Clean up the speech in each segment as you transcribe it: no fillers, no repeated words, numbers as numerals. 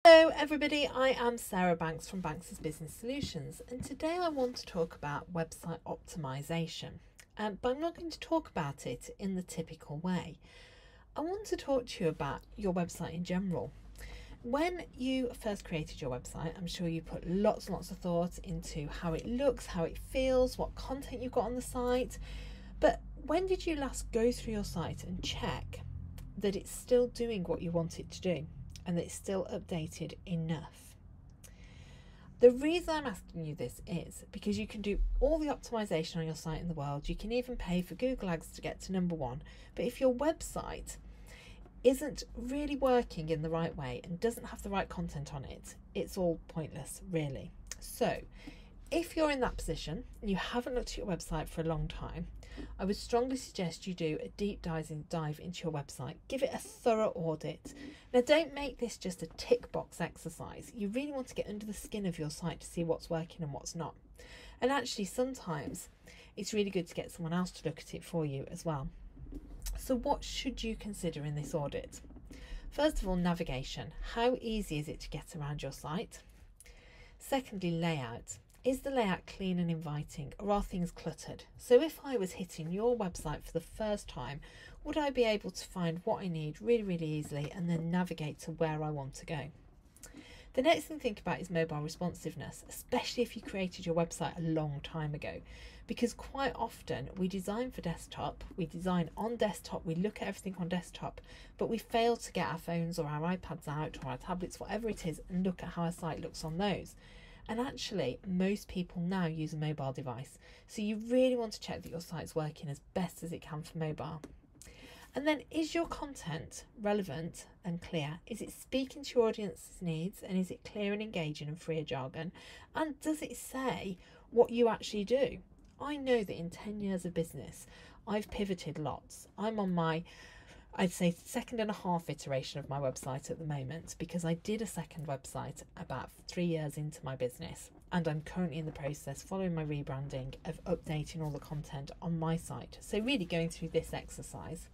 Hello everybody, I am Sarah Banks from Banks' Business Solutions, and today I want to talk about website optimization, but I'm not going to talk about it in the typical way. I want to talk to you about your website in general. When you first created your website, I'm sure you put lots and lots of thought into how it looks, how it feels, what content you've got on the site, but when did you last go through your site and check that it's still doing what you want it to do and that it's still updated enough? The reason I'm asking you this is because you can do all the optimization on your site in the world. You can even pay for Google Ads to get to #1. But if your website isn't really working in the right way and doesn't have the right content on it, it's all pointless, really. So if you're in that position and you haven't looked at your website for a long time, I would strongly suggest you do a deep dive into your website. Give it a thorough audit. Now, don't make this just a tick box exercise. You really want to get under the skin of your site to see what's working and what's not. And actually, sometimes it's really good to get someone else to look at it for you as well. So what should you consider in this audit? First of all, navigation. How easy is it to get around your site? Secondly, layout. Is the layout clean and inviting, or are things cluttered? So if I was hitting your website for the first time, would I be able to find what I need really easily and then navigate to where I want to go? The next thing to think about is mobile responsiveness, especially if you created your website a long time ago, because quite often we design for desktop, we design on desktop, we look at everything on desktop, but we fail to get our phones or our iPads out or our tablets, whatever it is, and look at how our site looks on those. And actually, most people now use a mobile device. So you really want to check that your site's working as best as it can for mobile. And then, is your content relevant and clear? Is it speaking to your audience's needs? And is it clear and engaging and free of jargon? And does it say what you actually do? I know that in 10 years of business, I've pivoted lots. I'm on my, I'd say, 2.5 iteration of my website at the moment, because I did a second website about 3 years into my business, and I'm currently in the process, following my rebranding, of updating all the content on my site. So really going through this exercise.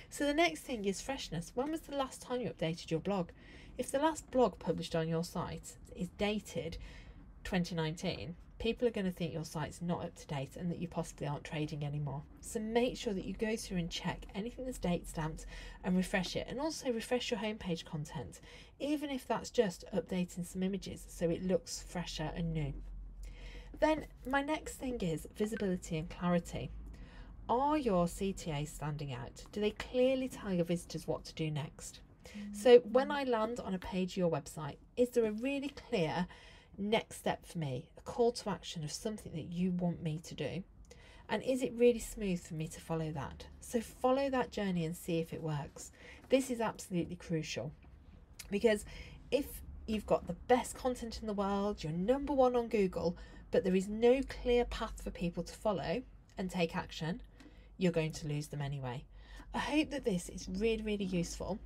So the next thing is freshness. When was the last time you updated your blog? If the last blog published on your site is dated 2019, people are going to think your site's not up to date and that you possibly aren't trading anymore. So make sure that you go through and check anything that's date stamped and refresh it. And also refresh your homepage content, even if that's just updating some images so it looks fresher and new. Then my next thing is visibility and clarity. Are your CTAs standing out? Do they clearly tell your visitors what to do next? So when I land on a page of your website, is there a really clear next step for me, a call to action of something that you want me to do? And is it really smooth for me to follow that? So follow that journey and see if it works. This is absolutely crucial, because if you've got the best content in the world, you're #1 on Google, but there is no clear path for people to follow and take action, you're going to lose them anyway. I hope that this is really useful.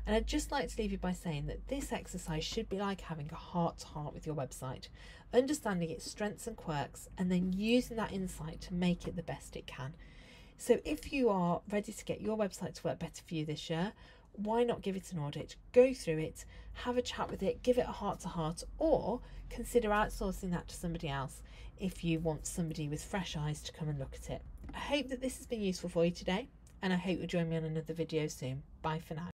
And I'd just like to leave you by saying that this exercise should be like having a heart-to-heart with your website, understanding its strengths and quirks, and then using that insight to make it the best it can. So if you are ready to get your website to work better for you this year, why not give it an audit, go through it, have a chat with it, give it a heart-to-heart, or consider outsourcing that to somebody else if you want somebody with fresh eyes to come and look at it. I hope that this has been useful for you today, and I hope you'll join me on another video soon. Bye for now.